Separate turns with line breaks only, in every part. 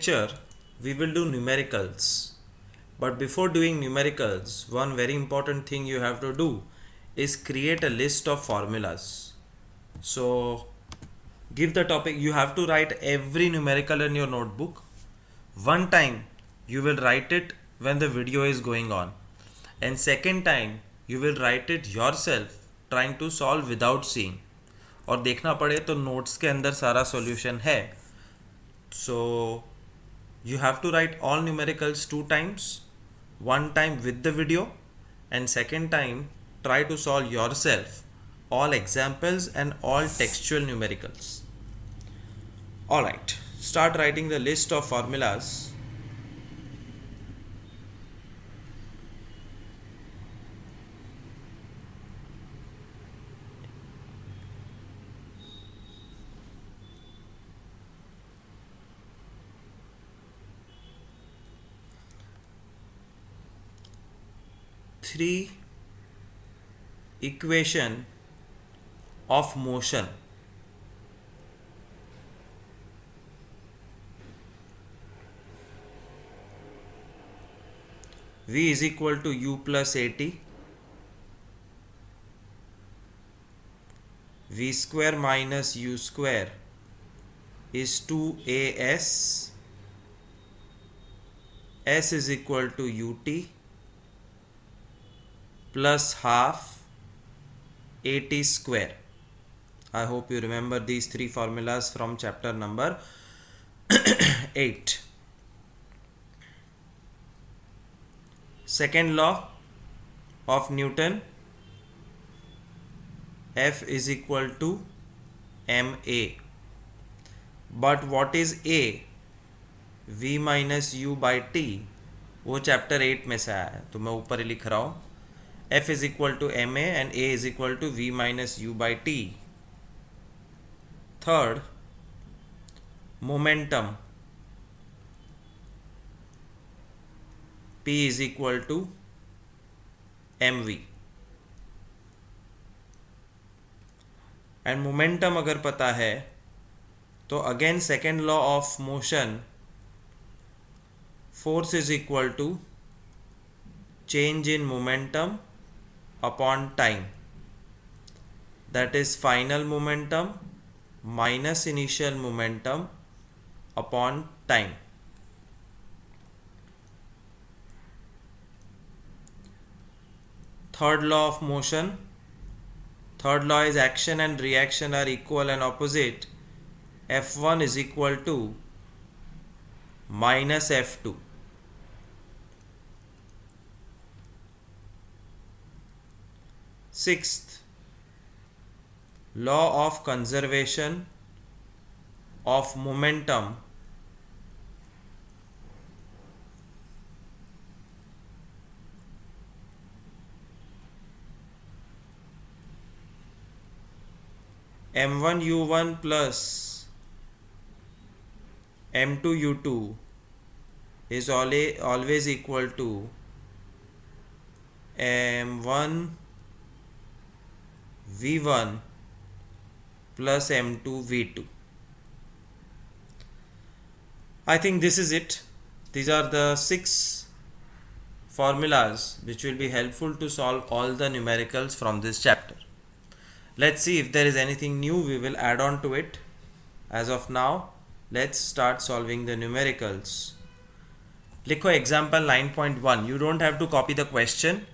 lecture we will do numericals, but before doing numericals, one very important thing you have to do is create a list of formulas. So give the topic, you have to write every numerical in your notebook. One time you will write it when the video is going on, and second time you will write it yourself trying to solve without seeing. और देखना पड़े तो notes के अंदर सारा solution है. So you have to write all numericals 2 times, one time with the video and second time try to solve yourself all examples and all textual numericals. Alright, start writing the list of formulas. Three equation of motion. V is equal to U plus AT, V square minus U square is 2AS, S is equal to UT plus half AT square. I hope you remember these three formulas from chapter number 8. Second law of Newton, F is equal to ma. But what is A? V minus U by T, वो chapter 8 में से आया है, तो मैं ऊपर ही लिख रहा हूँ. F is equal to ma and A is equal to V minus U by T. Third, momentum, P is equal to mv. And momentum अगर पता है तो again second law of motion, force is equal to change in momentum upon time, that is final momentum minus initial momentum upon time. Third law of motion, third law is action and reaction are equal and opposite. F1 is equal to minus F2. Sixth, law of conservation of momentum, m1 u1 plus m2 u2 is always equal to m1 v1 plus m2 v2. I think this is it. These are the 6 formulas which will be helpful to solve all the numericals from this chapter. Let's see if there is anything new we will add on to it. As of now, let's start solving the numericals. लिखो example 9.1. You don't have to copy the question.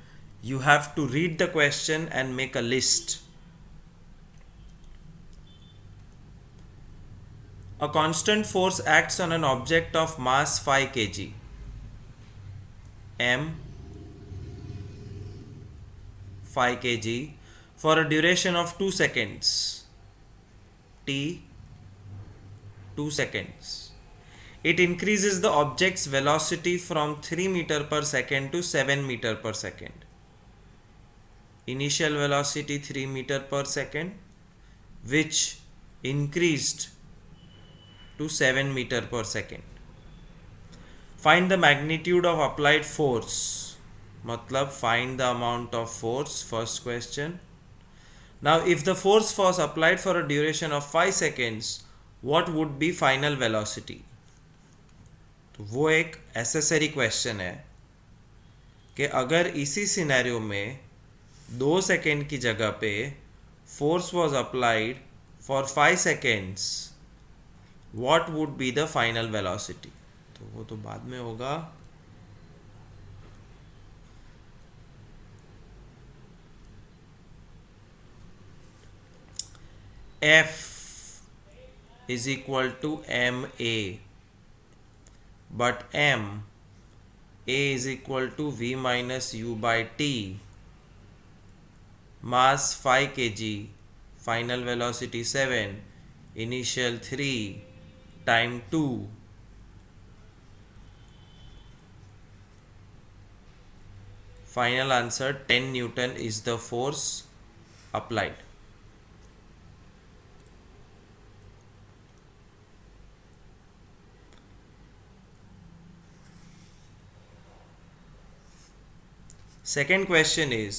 You have to read the question and make a list. A constant force acts on an object of mass 5 kg. M 5 kg for a duration of 2 seconds. T 2 seconds. It increases the object's velocity from 3 meter per second to 7 meter per second. Initial velocity 3 meter per second, which increased to 7 meter per second. Find the magnitude of applied force. मतलब find the amount of force, first question. Now if the force was applied for a duration of 5 seconds, what would be final velocity? तो वो एक accessory question है कि अगर इसी scenario में 2 second की जगह पे force was applied for 5 seconds, what would be the final velocity. तो वो तो बाद में होगा। F is equal to ma, but a is equal to v minus u by t, mass 5 kg, final velocity 7, initial 3, time 2. Final answer 10 Newton is the force applied. Second question is,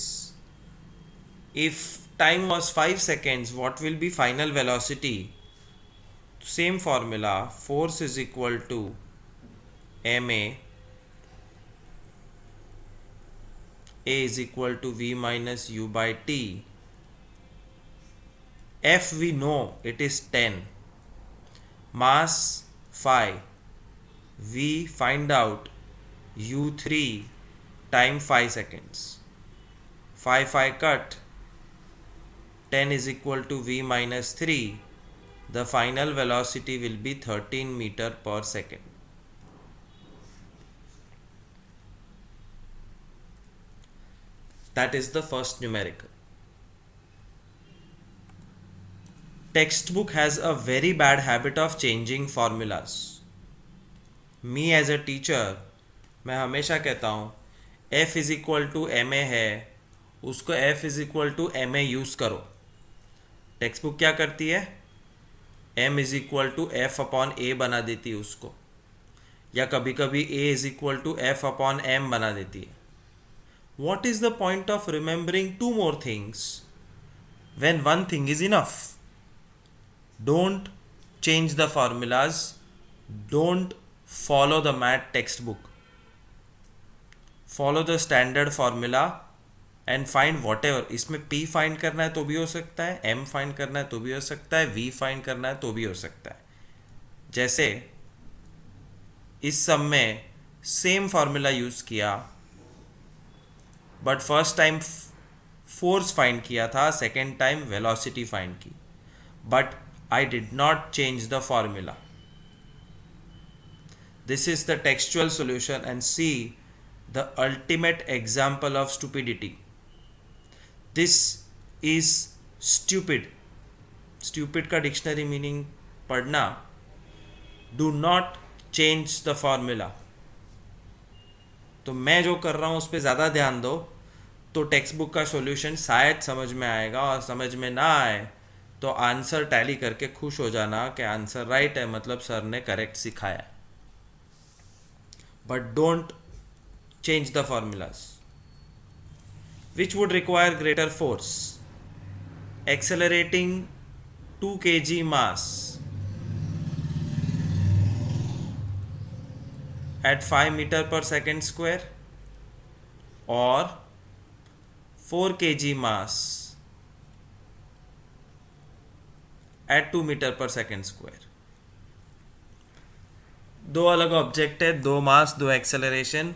if time was 5 seconds, what will be final velocity? Same formula, force is equal to ma, a is equal to v minus u by t. F we know it is 10, mass 5, we find out u3, time 5 seconds. 5 cut, 10 is equal to v minus 3. The final velocity will be 13 meter per second. That is the first numerical. Textbook has a very bad habit of changing formulas. Me as a teacher, मैं हमेशा कहता हूँ f is equal to M A है, उसको f is equal to M A use करो। Text book क्या करती है, m is equal to F upon A बना देती है उसको, या कभी कभी a is equal to F upon M बना देती है। What is the point of remembering two more things when one thing is enough? Don't change the formulas, don't follow the math textbook. Follow the standard formula and find whatever. इसमें P find करना है तो भी हो सकता है, M find करना है तो भी हो सकता है, V फाइंड करना है तो भी हो सकता है। जैसे इस सब में सेम फार्मूला यूज़ किया, but first time force find किया था, सेकेंड टाइम वेलोसिटी फाइंड की, but I did not change the formula. This is the textual solution, and see the ultimate example of stupidity. This is stupid. Stupid का dictionary meaning पढ़ना। Do not change the formula. तो मैं जो कर रहा हूँ उस पर ज़्यादा ध्यान दो, तो टेक्स्ट बुक का सॉल्यूशन शायद समझ में आएगा, और समझ में ना आए तो आंसर टैली करके खुश हो जाना कि आंसर राइट है, मतलब सर ने करेक्ट सिखाया। But don't change the formulas. Which would require greater force? Accelerating 2 kg mass at 5 meter per second square, or 4 kg mass at 2 meter per second square. दो अलग ऑब्जेक्ट है, दो मास, दो acceleration,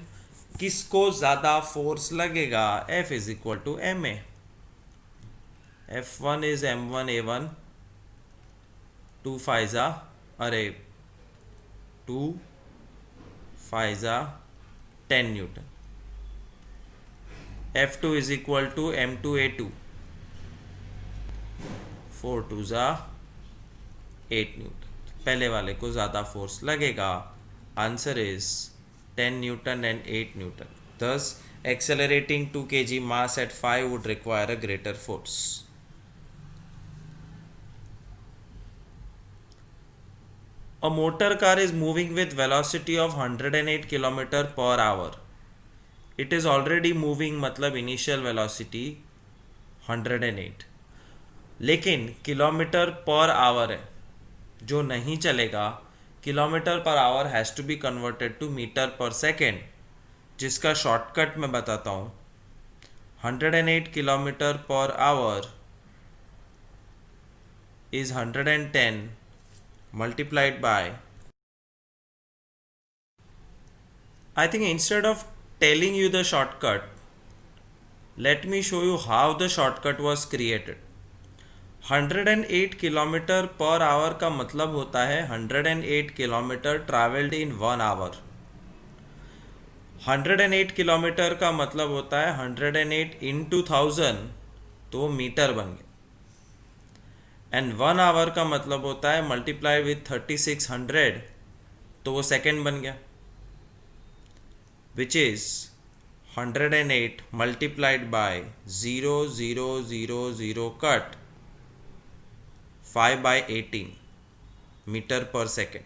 किसको ज़्यादा फोर्स लगेगा? F is equal to M a. F1 is m1a1, 2 फाइजा, अरे 2 फाइजा 10 newton. F2 is equal to m2a2, 4 2 8 newton. पहले वाले को ज़्यादा फोर्स लगेगा। Answer is 10 newton and 8 newton. Thus, accelerating 2 kg mass at 5 would require a greater force. A motor car is moving with velocity of 108 km per hour. It is already moving, मतलब initial velocity 108, लेकिन kilometre per our है, जो नहीं चलेगा kilometre per hour has to be converted to metre per second, जिसका shortcut मैं बताता हूँ. 108 kilometre per hour is 110 multiplied by, I think instead of telling you the shortcut, let me show you how the shortcut was created. 108 kilometre per hour का मतलब होता है 108 kilometre travelled in 1 hour. 108 kilometre का मतलब होता है 108 into 1000, तो वो मीटर बन गया. एंड 1 आवर का मतलब होता है मल्टीप्लाई विथ 3600, तो वो सेकेंड बन गया, which is 108 multiplied by 0000 cut 5/18 metre per second.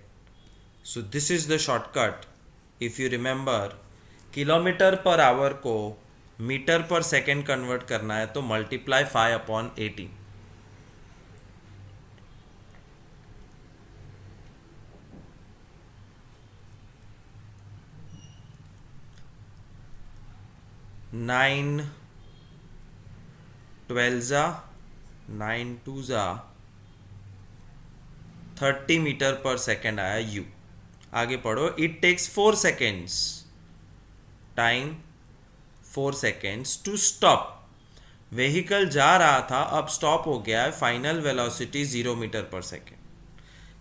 So this is the shortcut. If you remember, kilometre per hour को मीटर पर सेकेंड कन्वर्ट करना है तो multiply 5/18. Nine 2 30 metre per second आया you. आगे पढ़ो. It takes 4 seconds, time 4 seconds to stop. Vehicle जा रहा था, अब स्टॉप हो गया है. Final velocity 0 metre per second.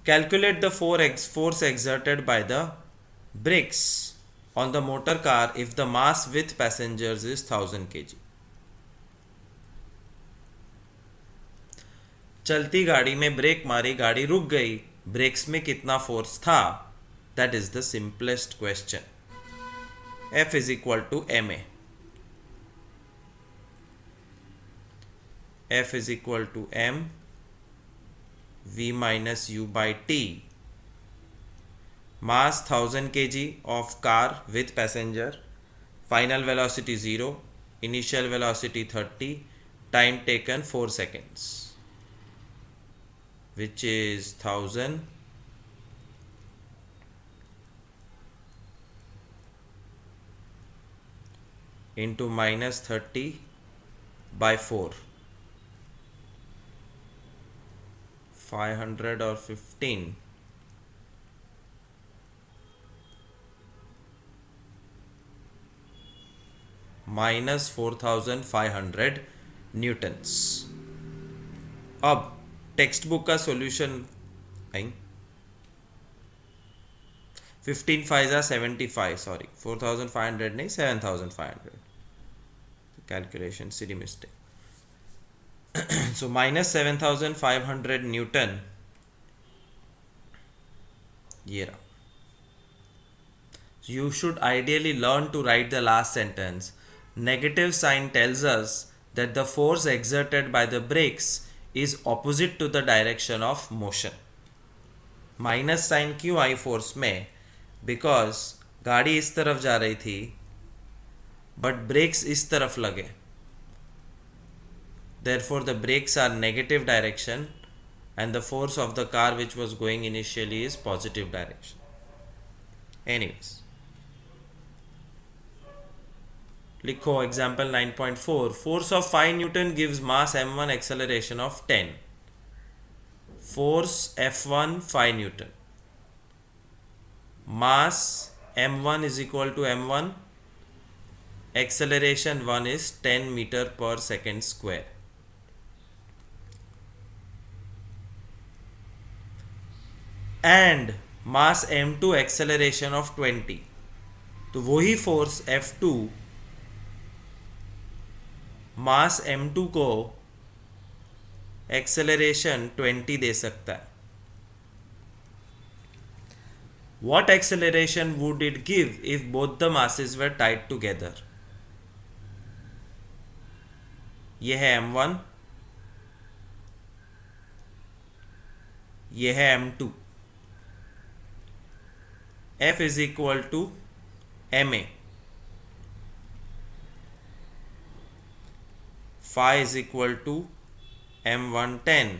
Calculate the force exerted by the brakes on the motor car if the mass with passengers is 1000 kg. चलती गाड़ी में ब्रेक मारी, गाड़ी रुक गई, ब्रेक्स में कितना फोर्स था? That is the simplest question. F is equal to ma. F is equal to m v minus u by t. Mass 1000 kg of car with passenger. Final velocity 0. Initial velocity 30. Time taken 4 seconds, which is 1000 into minus 30 by 4. 500 or 15. Minus 4500 Newton's. अब text book का solution आएंगे. 15 5 75, sorry 4500 नहीं 7500. Calculation silly mistake. So minus 7500 Newton ये रहा. You should ideally learn to write the last sentence. Negative sign tells us that the force exerted by the brakes is opposite to the direction of motion. Minus sign क्यों आई force में? Because गाड़ी इस तरफ जा रही थी but breaks इस तरफ लगे. Therefore the brakes are negative direction and the force of the car which was going initially is positive direction. Anyways, लिखो example 9.4. Force of 5 Newton gives mass m1, acceleration of 10. Force F1 5 Newton. Mass m1 is equal to m1. Acceleration 1 is 10 meter per second square. And mass m2 acceleration of 20. तो वही force F2 मास m2 को acceleration 20 दे सकता है. What acceleration would it give if both the masses were tied together? ये है m1, ये है m2. F is equal to ma. Phi is equal to m110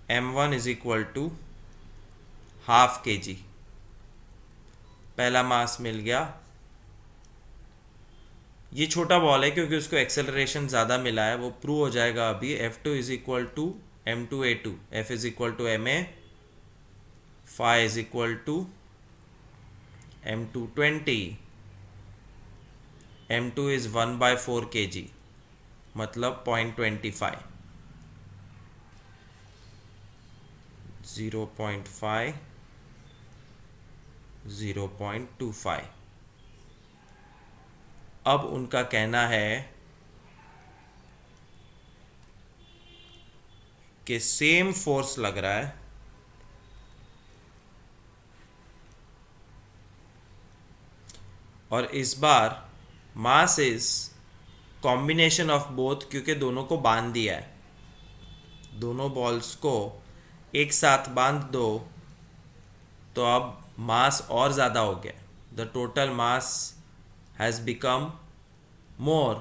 m1 is equal to half K G, पहला मास मिल गया। ये छोटा ball है क्योंकि उसको एक्सेलरेशन ज़्यादा मिला है, वो प्रूव हो जाएगा अभी। F2 is equal to M2A2, F is equal to MA, फाई is equal to M220, M2 is 1/4 kg, मतलब 0.25, 0.5, 0.25। अब उनका कहना है कि सेम फोर्स लग रहा है और इस बार mass is combination of both, क्योंकि दोनों को बांध दिया है, दोनों बॉल्स को एक साथ बांध दो तो अब मास और ज़्यादा हो गया। The total mass has become more,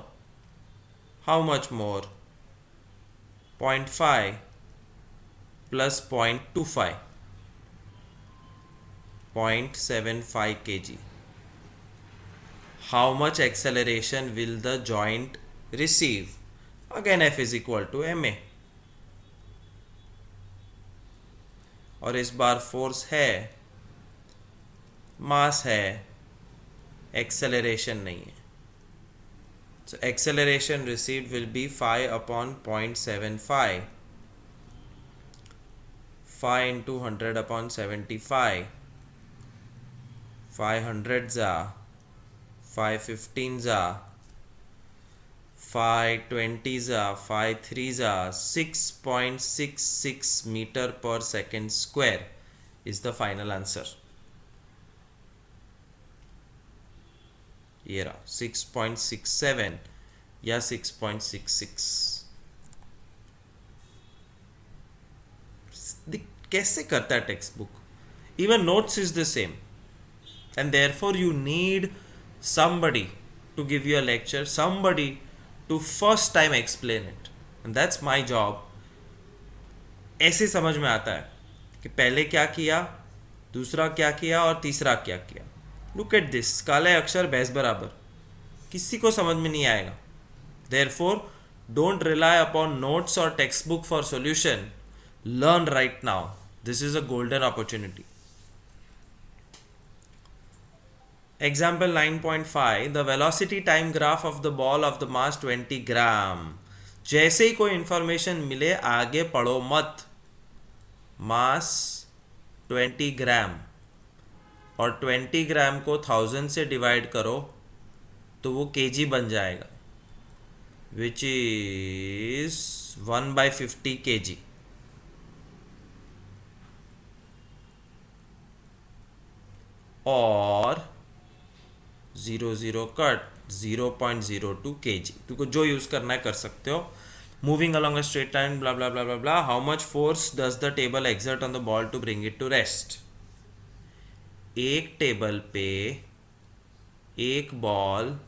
how much more, 0.5 plus 0.25, 0.75 kg. How much acceleration will the joint receive? Again F is equal to ma, और इस बार फोर्स है, मास है, एक्सेलरेशन नहीं है। So acceleration received will be phi upon 0.75, phi into 100 upon 75, 500 za, 515 za, 520 za, 53 za, 6.66 meter per second square is the final answer. ये रहा 6.67 या 6.66। कैसे करता है text book? Even notes is the same, and therefore you need somebody to give you a lecture, somebody to first time explain it, and that's my job. ऐसे समझ में आता है कि पहले क्या किया, दूसरा क्या किया और तीसरा क्या किया। लुक एट दिस, काले अक्षर भैंस बराबर, किसी को समझ में नहीं आएगा। Therefore, don't rely upon notes or textbook for solution. Learn right now. This is a golden opportunity. Example 9.5, the velocity time graph of the ball of the mass 20 gram. जैसे ही कोई इंफॉर्मेशन मिले आगे पढ़ो मत। मास 20 ग्राम और 20 ग्राम को 1000 से डिवाइड करो तो वो केजी बन जाएगा, विच इज 1/50 kg। और 0 कट 0.02 kg। तुमको जो यूज करना है कर सकते हो। Moving along a straight line, blah blah blah blah blah, how much force does the table exert on the ball to bring it to rest. एक table पे एक बॉल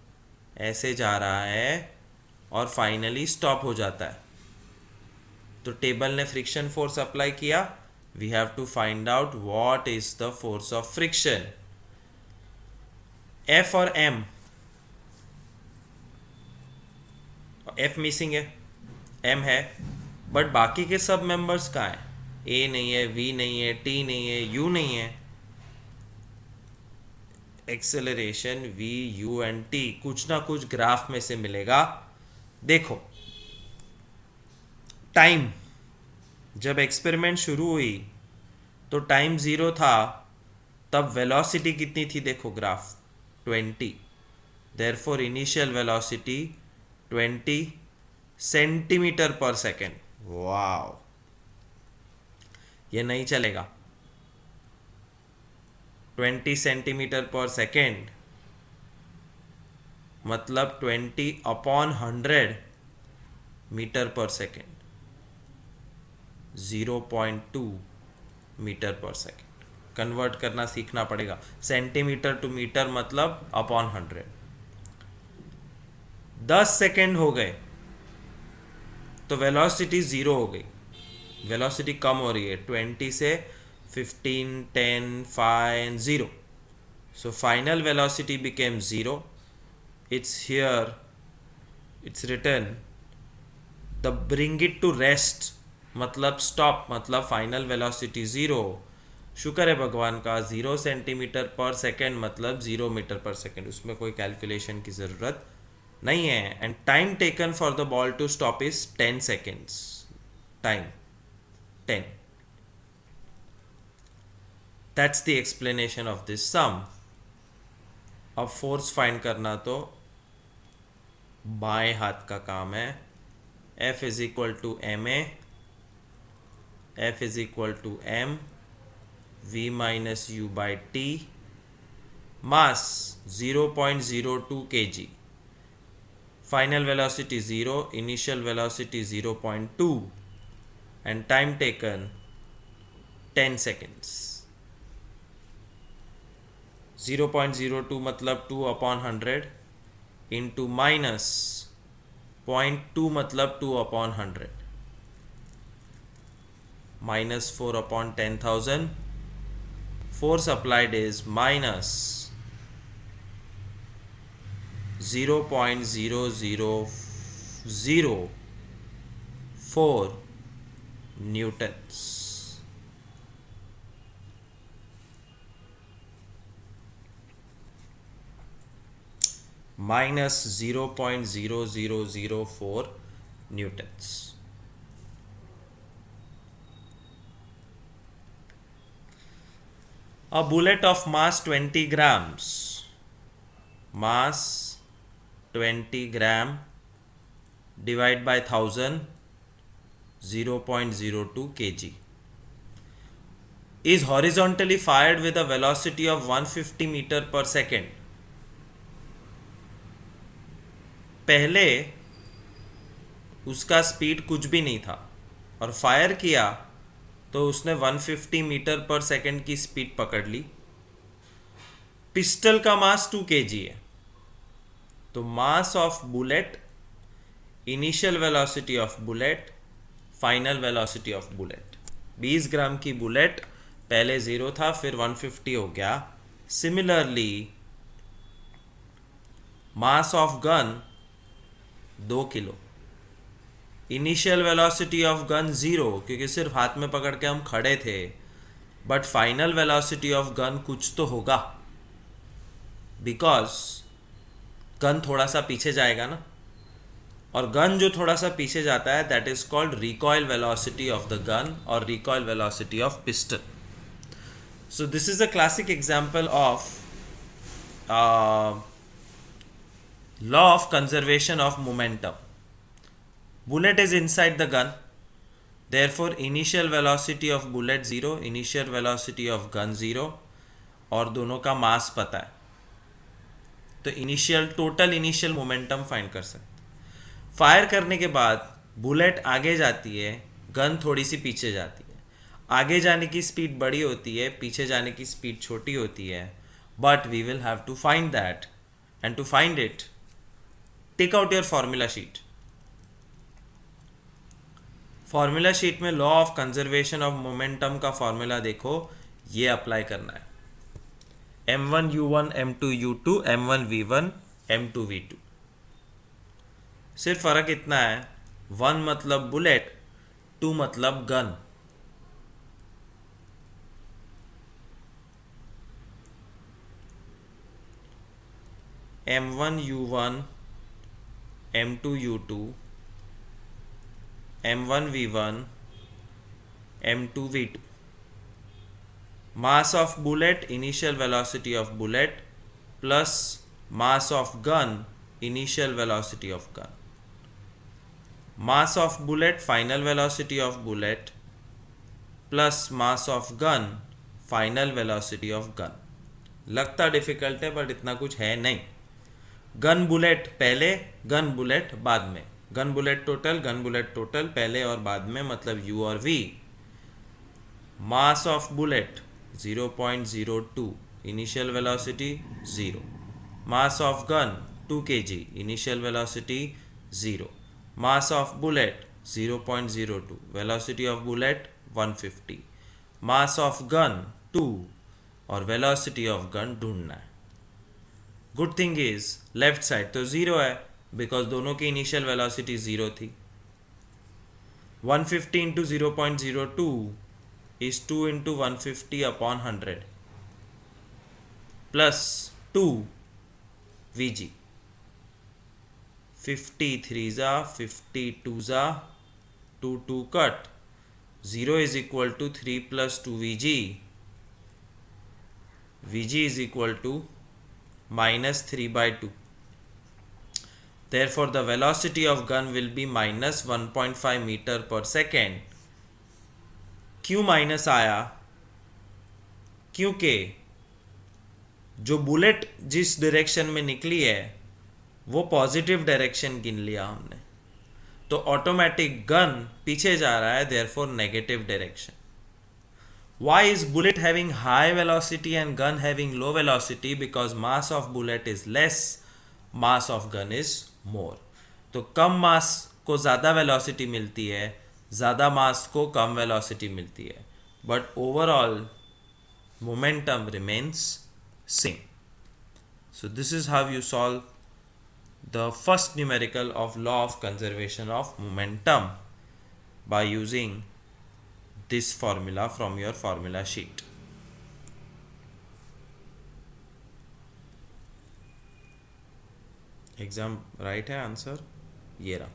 ऐसे जा रहा है और फाइनली स्टॉप हो जाता है, तो टेबल ने फ्रिक्शन फोर्स अप्लाई किया। We have to find out what is the force of friction. F और M, F मिसिंग है, M है, बट बाकी के सब मेंबर्स कहाँ हैं? A नहीं है, V नहीं है, T नहीं है, U नहीं है। Acceleration V, U and T कुछ ना कुछ ग्राफ में से मिलेगा। देखो टाइम, जब एक्सपेरिमेंट शुरू हुई तो टाइम 0 था, तब वेलोसिटी कितनी थी? देखो graph 20, therefore initial velocity 20 centimetre पर सेकेंड। वाओ, ये नहीं चलेगा। 20 सेंटीमीटर पर सेकेंड मतलब 20/100 metre per second, 0.2 metre per second. Convert करना सीखना पड़ेगा। सेंटीमीटर टू मीटर मतलब अपॉन 100। 10 सेकेंड हो गए तो वेलोसिटी 0 हो गई। वेलोसिटी कम हो रही है 20 से 15, 10, 5 and 0. So final velocity became 0. It's here, it's written the bring it to rest मतलब stop मतलब फाइनल वेलोसिटी 0. शुक्र है भगवान का 0 सेंटीमीटर पर सेकेंड मतलब 0 मीटर पर सेकेंड, उसमें कोई कैलकुलेशन की ज़रूरत नहीं है. And time taken for the ball to stop is 10 seconds. Time 10. That's the explanation of this sum. अब फोर्स फाइंड करना तो बाएं हाथ का काम है. F is equal to M a, F is equal to m V minus u by t. Mass 0.02 kg. Final velocity 0, initial velocity 0.2 and time taken 10 seconds. 0.02 मतलब 2 upon 100 into minus 0.2 मतलब 2 upon 100 minus 4 upon 10,000. Force applied is minus 0.0004 newtons. Minus 0.0004 newtons. A bullet of mass 20 grams. Mass 20 gram divide by 1000, 0.02 kg, is horizontally fired with a velocity of 150 meter per second. पहले उसका speed कुछ भी नहीं था और fire किया तो उसने 150 मीटर पर सेकेंड की स्पीड पकड़ ली. पिस्टल का मास 2 kg है, तो मास of bullet, initial velocity of bullet, final velocity of bullet. 20 ग्राम की बुलेट पहले 0 था फिर 150 हो गया. Similarly mass of gun 2 kilo. Initial velocity of gun 0 क्योंकि सिर्फ हाथ में पकड़ के हम खड़े थे, but final velocity of gun कुछ तो होगा बिकॉज गन थोड़ा सा पीछे जाएगा ना, और गन जो थोड़ा सा पीछे जाता है that is called recoil velocity of the gun और recoil velocity of pistol. So this is a classic example of law of conservation of momentum. Bullet is inside the gun, therefore initial velocity of bullet 0, initial velocity of gun 0, और दोनों का मास पता है तो total initial momentum find कर सकते. Fire करने के बाद बुलेट आगे जाती है, गन थोड़ी सी पीछे जाती है. आगे जाने की स्पीड बड़ी होती है, पीछे जाने की स्पीड छोटी होती है, but we will have to find that. And to find it take out your formula sheet. Formula sheet में law of conservation of momentum का फॉर्मूला देखो, ये अप्लाई करना है. m1 u1 m2 u2 m1 v1 m2 v2. सिर्फ फर्क इतना है, 1 मतलब बुलेट, 2 मतलब gun. m1 u1 m2 u2 m1 v1 m2 v2. mass of bullet, initial velocity of bullet, plus mass of gun, initial velocity of gun. mass of bullet, final velocity of bullet, plus mass of gun, final velocity of gun. लगता difficult है but इतना कुछ है नहीं. Gun bullet पहले, gun bullet बाद में. Gun bullet total पहले और बाद में, मतलब U और V. Mass of bullet 0.02, initial velocity 0. Mass of gun 2 kg, initial velocity 0. Mass of bullet 0.02, velocity of bullet 150, mass of gun 2 और velocity of gun ढूंढना है. Good thing is left side तो जीरो है because दोनों की initial velocity zero थी. 150 into 0.02 is 2 into 150 upon 100 plus 2 Vg. 50 3s are 50 2s are 2 2 cut. 0 is equal to 3 plus 2 Vg. Vg is equal to minus 3 by 2. Therefore, the velocity of gun will be minus 1.5 meter per second. क्यों minus आया? क्योंकि जो bullet जिस direction में निकली है वो positive direction गिन लिया हमने, तो ऑटोमेटिक गन पीछे जा रहा है, therefore negative direction. Why is bullet having high velocity and gun having low velocity? Because mass of bullet is less, mass of gun is more. तो कम मास को ज़्यादा वेलोसिटी मिलती है, ज़्यादा मास को कम वेलोसिटी मिलती है, but overall momentum remains same. So this is how you solve the first numerical of law of conservation of momentum by using this formula from your formula sheet. Exam right है answer ये रहा.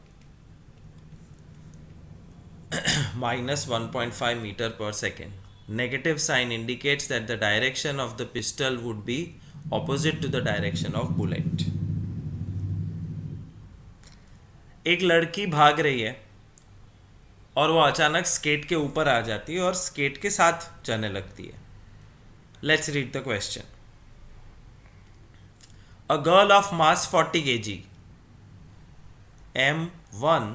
minus 1.5 meter per second. Negative sign indicates that the direction of the pistol would be opposite to the direction of bullet. एक लड़की भाग रही है और वो अचानक स्केट के ऊपर आ जाती है और स्केट के साथ जाने लगती है. Let's read the question. A girl of mass 40 kg, M1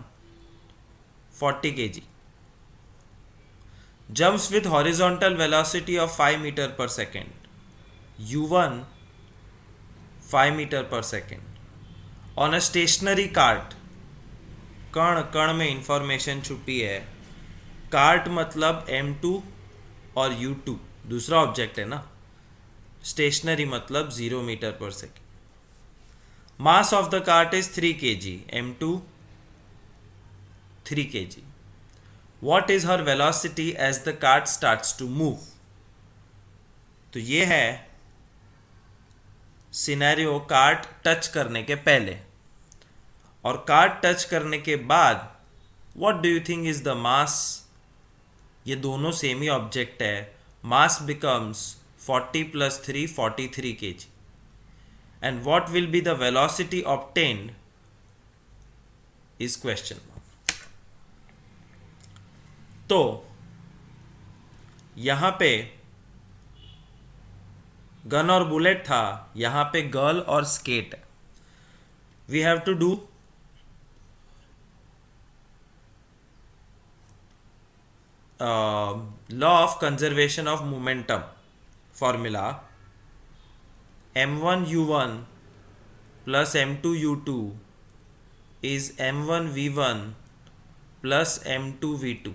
40 kg, jumps with horizontal velocity of 5 meter per second, U1 5 meter per second, on a stationary cart. कण कण में इंफॉर्मेशन छुपी है. कार्ट मतलब M2 और U2 दूसरा object है ना. स्टेशनरी मतलब 0 metre per second. Mass of the cart is 3 kg, M2 3 kg. What is her velocity as the cart starts to move? तो ये है सिनेरियो कार्ट टच करने के पहले. और कार्ट टच करने के बाद what do you think is the mass? ये दोनों सेम ही ऑब्जेक्ट है. मास becomes 40 plus 3 43 kg. And what will be the velocity obtained is question mark. तो यहां पे गन और बुलेट था, यहां पे गर्ल और स्केट है. We have to do law of conservation of momentum formula. M1 U1 plus M2 U2 is M1 V1 plus M2 V2.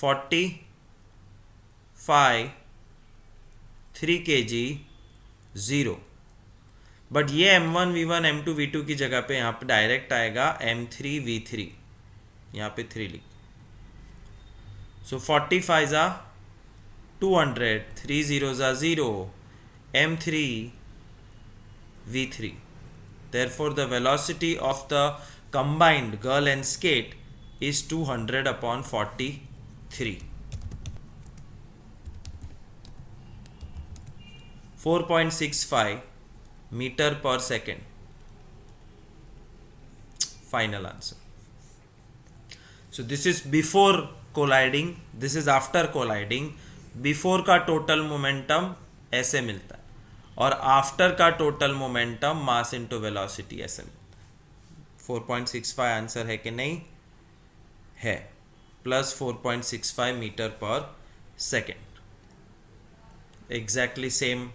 40 5 3 kg 0. But ये M1 V1 M2 V2 की जगह पे यहाँ पे डायरेक्ट आएगा M3 V3. यहाँ पे 3 लिख. सो 45 आ 200, 3 zeros are 0, M3 V3. Therefore, the velocity of the combined girl and skate is 200 upon 43. 4.65 meter per second. Final answer. So this is before colliding, this is after colliding. Before का total momentum ऐसे मिलता है और after का total momentum mass into velocity ऐसे मिलता है. 4.65 answer है कि नहीं? है. Plus 4.65 metre per second. Exactly same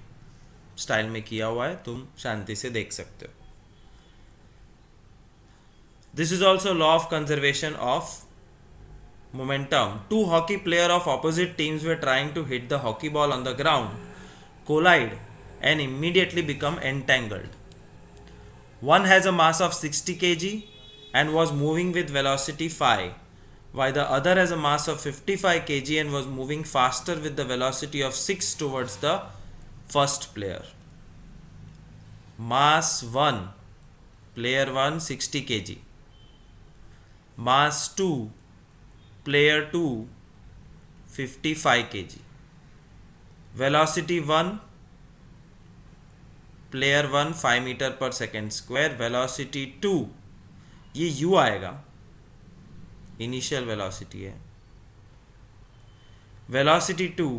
style में किया हुआ है, तुम शांति से देख सकते हो. This is also law of conservation of momentum. Two hockey players of opposite teams were trying to hit the hockey ball on the ground, collide, and immediately become entangled. One has a mass of 60 kg and was moving with velocity phi, while the other has a mass of 55 kg and was moving faster with the velocity of 6 towards the first player. Mass 1, player 1 60 kg. Mass 2, player 2 55 kg. Velocity 1, player 1 5 metre per second square. Velocity 2, ये u आएगा, initial velocity है. Velocity 2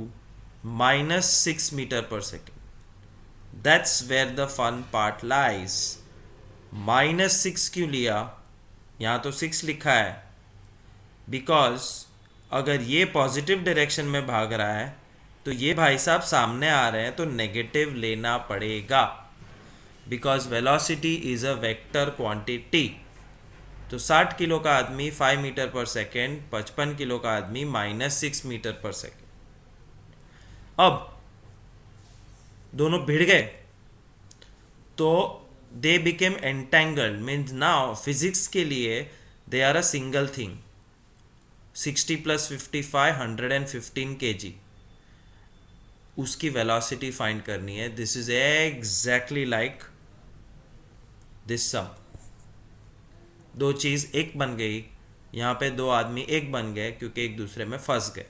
-6 metre per second. That's where the fun part lies. -6 क्यों लिया? यहाँ तो 6 लिखा है because अगर ये पॉजिटिव डायरेक्शन में भाग रहा है तो ये भाई साहब सामने आ रहे हैं तो नेगेटिव लेना पड़ेगा, because velocity is a vector quantity. तो 60 किलो का आदमी 5 मीटर पर सेकेंड, 55 किलो का आदमी -6 मीटर पर सेकेंड. अब दोनों भिड़ गए तो they became entangled. Means now physics के लिए they are a single thing. 60 + 55 115 kg. उसकी वेलोसिटी फाइंड करनी है. This is exactly like this sum. दो चीज एक बन गई, यहाँ पे दो आदमी एक बन गए क्योंकि एक दूसरे में फंस गए.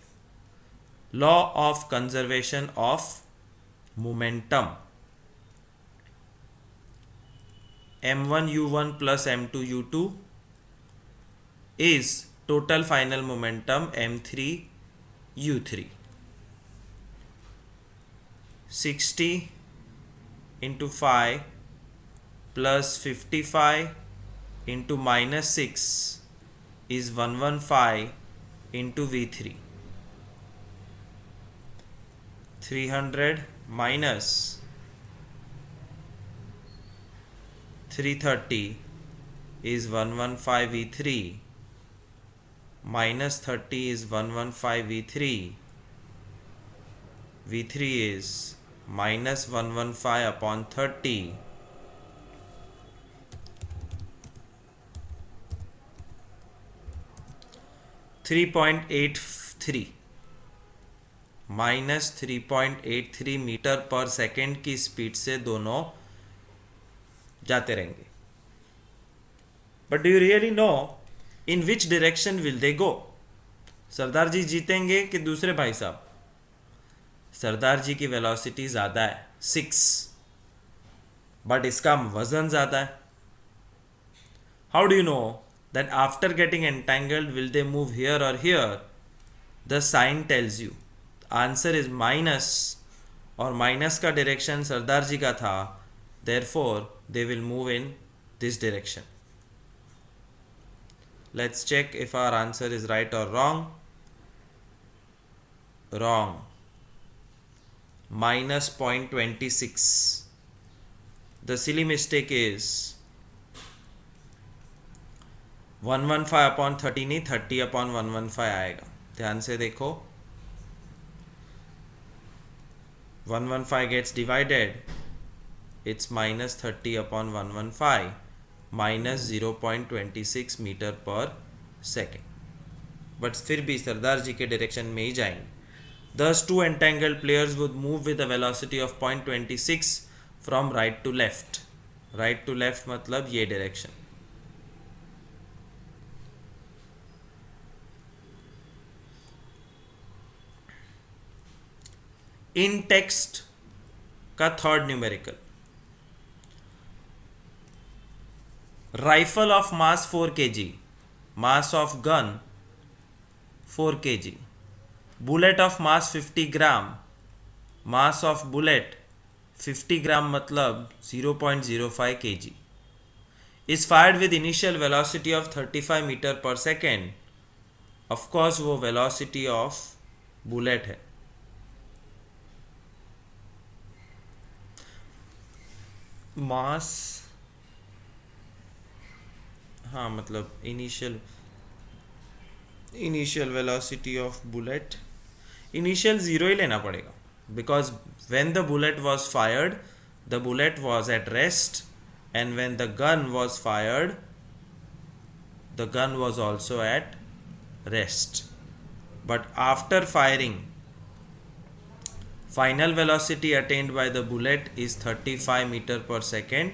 Law of conservation of momentum. m1u1 + m2u2 is total final momentum m3u3. 60 into 5 plus 55 into -6 is 115 into v3. 300 minus 330 is 115 v3 minus 30 is 115 v3. v3 is minus 115 upon 30. 3.83 minus 3.83 metre per second की speed से दोनों जाते रहेंगे. But do you really know in which direction will they go? Sardar ji जीतेंगे कि दूसरे भाई साहब? सरदार जी की वेलोसिटी ज़्यादा है 6, बट इसका वजन ज़्यादा है. How do you know that after getting entangled will they move here or here? The sign tells you. Answer is minus, और माइनस का डायरेक्शन सरदार जी का था, therefore they will move in this direction. Let's check if our answer is right or wrong. Wrong. Minus 0.26. The silly mistake is 115 upon 30 नहीं, 30 upon 115 आएगा. ध्यान से देखो, 115 gets divided, it's minus 30 upon 115 minus 0.26 metre per second. But फिर भी सरदार जी के direction में ही जाएंगे. Thus two entangled players would move with a velocity of 0.26 from right to left. Right to left मतलब ये डायरेक्शन. इन टेक्स्ट का third numerical. Rifle of mass 4 kg, mass of gun 4 kg. Bullet of mass 50 gram, mass of bullet 50 gram मतलब 0.05 kg. Is fired with initial velocity of 35 metre per second. Of course वो velocity of bullet है. Mass हाँ मतलब initial velocity of bullet, initial zero ही लेना पड़ेगा, because when the bullet was fired the bullet was at rest, and when the gun was fired the gun was also at rest. But after firing, final velocity attained by the bullet is 35 meter per second.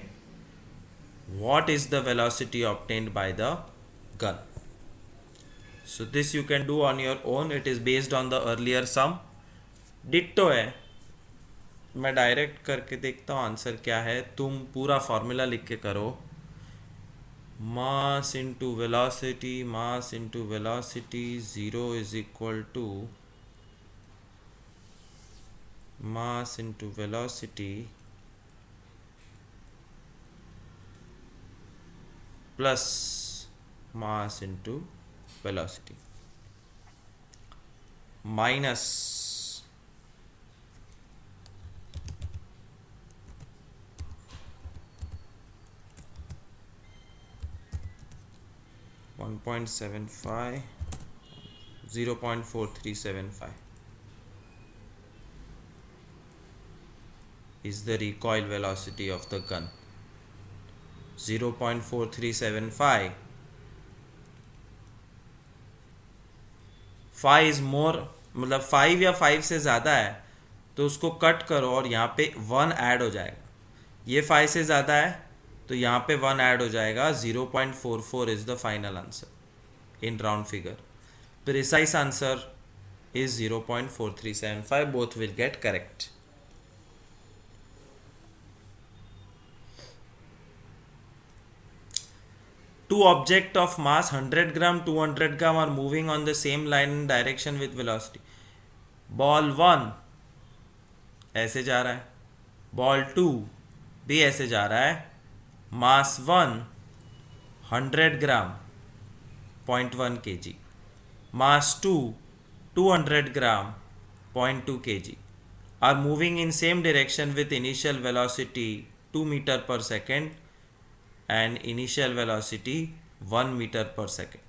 What is the velocity obtained by the gun? So this you can do on your own. It is based on the earlier sum. Ditto है, मैं direct करके देखता हूँ answer क्या है, तुम पूरा formula लिख के करो. Mass into velocity, mass into velocity, 0 is equal to mass into velocity plus mass into velocity minus 1.75, 0.4375 is the recoil velocity of the gun. 0.4375, 5 is more, मतलब 5 या 5 से ज़्यादा है तो उसको कट करो और यहाँ पे 1 ऐड हो जाएगा. ये 5 से ज़्यादा है तो यहाँ पे 1 ऐड हो जाएगा. 0.44 is the final answer in round figure. Precise answer is 0.4375. both will get correct. Two objects of mass 100 gram 200 gram are moving on the same line in direction with velocity. Ball 1 ऐसे जा रहा है, ball 2 भी ऐसे जा रहा है. मास 1 100 ग्राम 0.1 kg, mass 2 200 gram 0.2 kg are moving in same direction with initial velocity 2 meter per second and initial velocity 1 meter per second.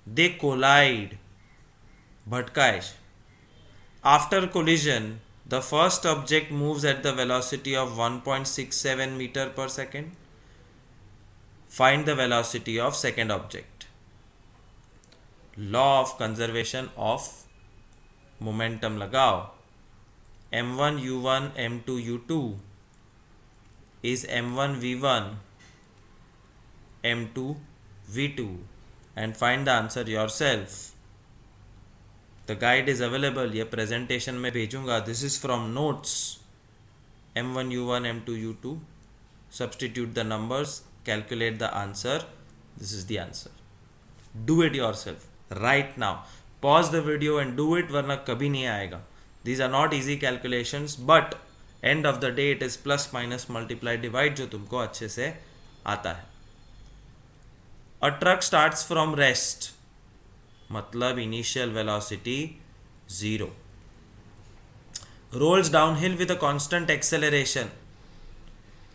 They collide. Bhatkaesh. After collision, the first object moves at the velocity of 1.67 meter per second. Find the velocity of second object. Law of conservation of momentum लगाओ. m1 u1 m2 u2 is m1 v1 m2 v2 and find the answer yourself. The guide is available. ये presentation में भेजूंगा. This is from notes. m1 u1 m2 u2. Substitute the numbers, calculate the answer. This is the answer. Do it yourself right now. Pause the video and do it, वरना कभी नहीं आएगा. These are not easy calculations, but end of the day it is plus minus multiply divide जो तुमको अच्छे से आता है. A truck starts from rest, मतलब initial velocity 0. Rolls downhill with a constant acceleration.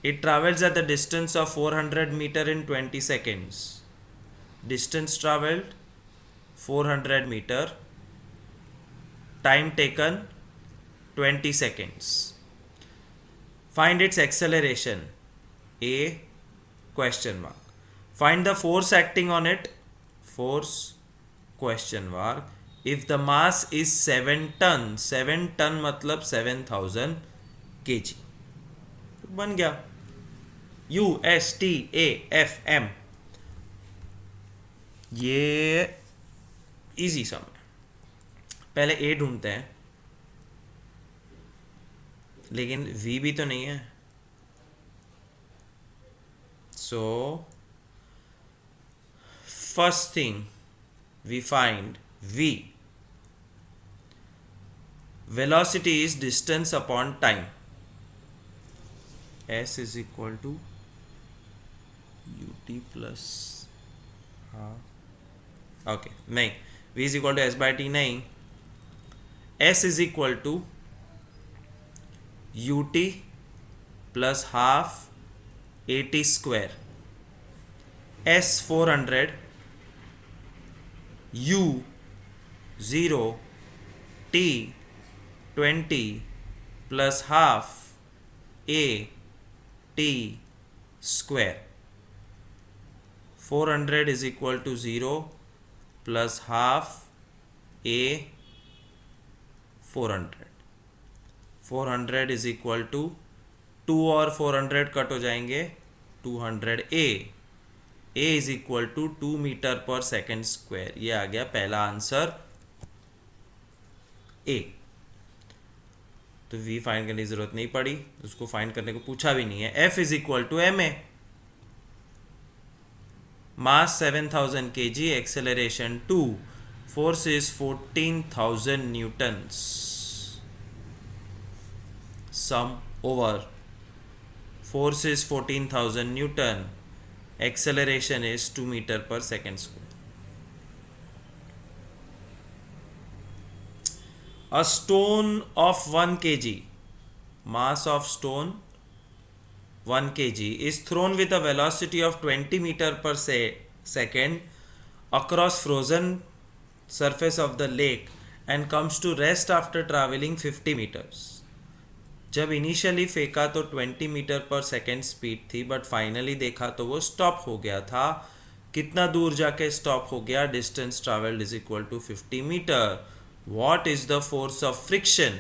It travels at the distance of 400 meter in 20 seconds. Distance traveled 400 meter. Time taken 20 seconds. Find its acceleration. A question mark. Find the force acting on it. Force question mark. If the mass is 7 ton, 7 ton मतलब 7000 kg. बन गया. U S T A F M. ये easy सम है. पहले A ढूंढते हैं, लेकिन V भी तो नहीं है. So first thing we find V. Velocity is distance upon time. S is equal to ut plus okay नहीं, V is equal to S by T नहीं, S is equal to ut plus half AT square. S 400, U 0, T 20 plus half A T square. 400 is equal to 0 plus half A 400. 400 is equal to 2 और 400 cut हो जाएंगे 200 A is equal to 2 metre per second square. ये आ गया पहला answer A. तो V find करने की जरूरत नहीं पड़ी, उसको फाइंड करने को पूछा भी नहीं है. F is equal to ma. Mass 7000 kg, acceleration 2, force is 14,000 newtons. Sum over. Force is 14,000 newton. Acceleration is 2 meter per second square. A stone of 1 kg, mass of stone 1 kg, is thrown with a velocity of 20 meter per second across frozen surface of the lake and comes to rest after traveling 50 meters. जब initially फेंका तो 20 metre per second speed थी, but finally देखा तो वो stop हो गया था. कितना दूर जाके स्टॉप हो गया? Distance travelled is equal to 50 metre. What is the force of friction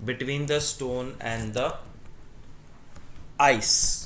between the stone and the ice?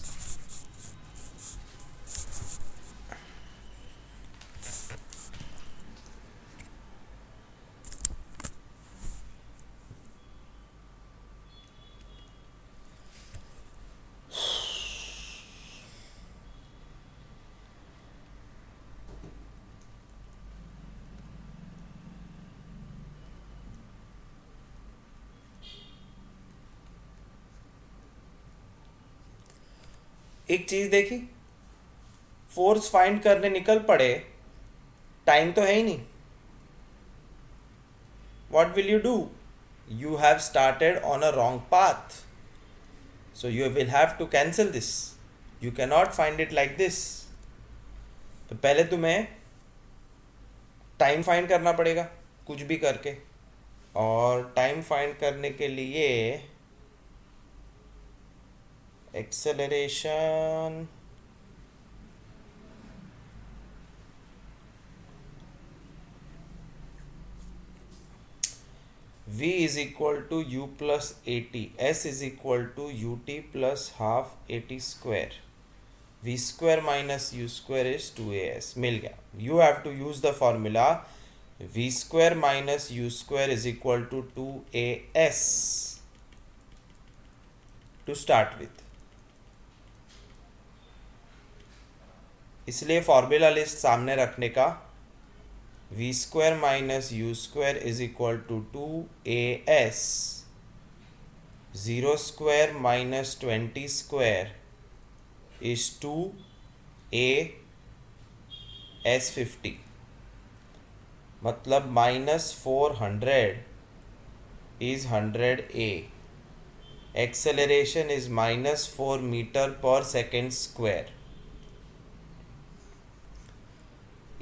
एक चीज देखी, फोर्स फाइंड करने निकल पड़े, टाइम तो है ही नहीं. What will you do? You have started on a wrong path, so you will have to cancel this. You can not find it like this. तो पहले तुम्हें टाइम फाइंड करना पड़ेगा कुछ भी करके, और टाइम फाइंड करने के लिए acceleration v is equal to u plus at, s is equal to ut plus half at square. v square minus u square is 2as. मिल गया. you have to use the formula v square minus u square is equal to 2as to start with. इसलिए formula list सामने रखने का, v square minus u square is equal to 2as. 0 square minus 20 square is 2as 50. मतलब minus 400 is 100a. Acceleration is minus 4 metre per second square.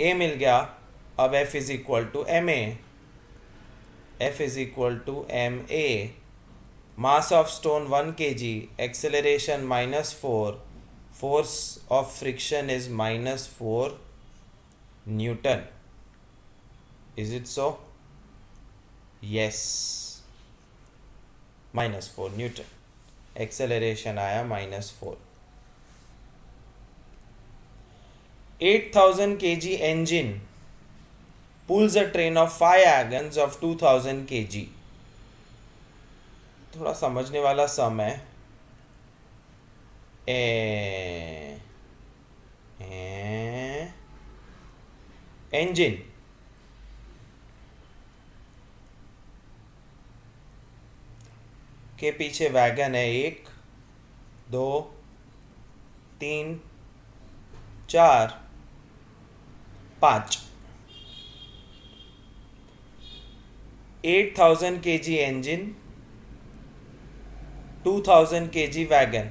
A मिल गया. अब F is equal to M a. F is equal to M a. Mass of stone 1 kg, acceleration -4, force of friction is -4 newton. Is it so? Yes, -4 newton. Acceleration आया -4. 8,000 kg engine pulls a train of 5 wagons of 2,000 kg. थोड़ा समझने वाला सम है. engine के पीछे wagon है 1 2 3 4 5. 8,000 kg engine, 2,000 kg wagon.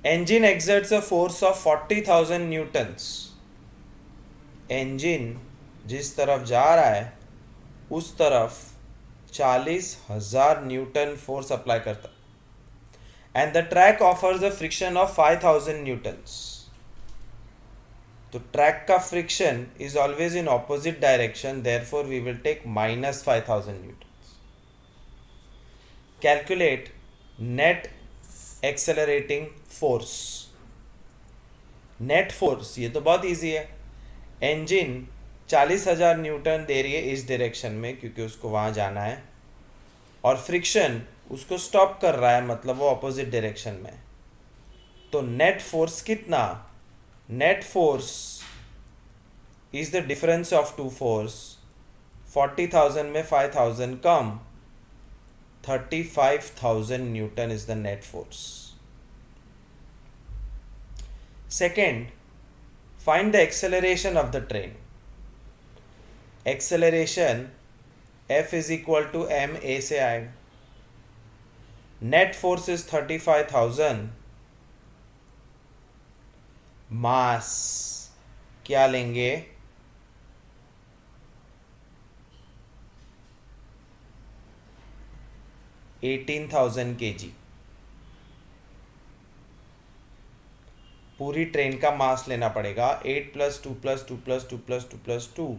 engine exerts a force of 40,000 newtons. Engine जिस तरफ जा रहा है उस तरफ 40,000 न्यूटन फोर्स अप्लाई करता, and the track offers a friction of 5,000 newtons. तो ट्रैक का friction is always in opposite direction, therefore we will take -5,000 newtons. Calculate net accelerating force. Net force ये तो बहुत इजी है. इंजन 40,000 न्यूटन दे रही है इस डायरेक्शन में क्योंकि उसको वहां जाना है, और फ्रिक्शन उसको स्टॉप कर रहा है, मतलब वो ऑपोजिट डायरेक्शन में. तो नेट फोर्स कितना? Net force is the difference of two force. 40,000 में 5,000 कम, 35,000 newton is the net force. Second, find the acceleration of the train. Acceleration F is equal to m a से आएगा. Net force is 35,000. Mass क्या लेंगे? 18,000 kg. पूरी train का मास लेना पड़ेगा. 8 + 2 + 2 + 2 + 2 + 2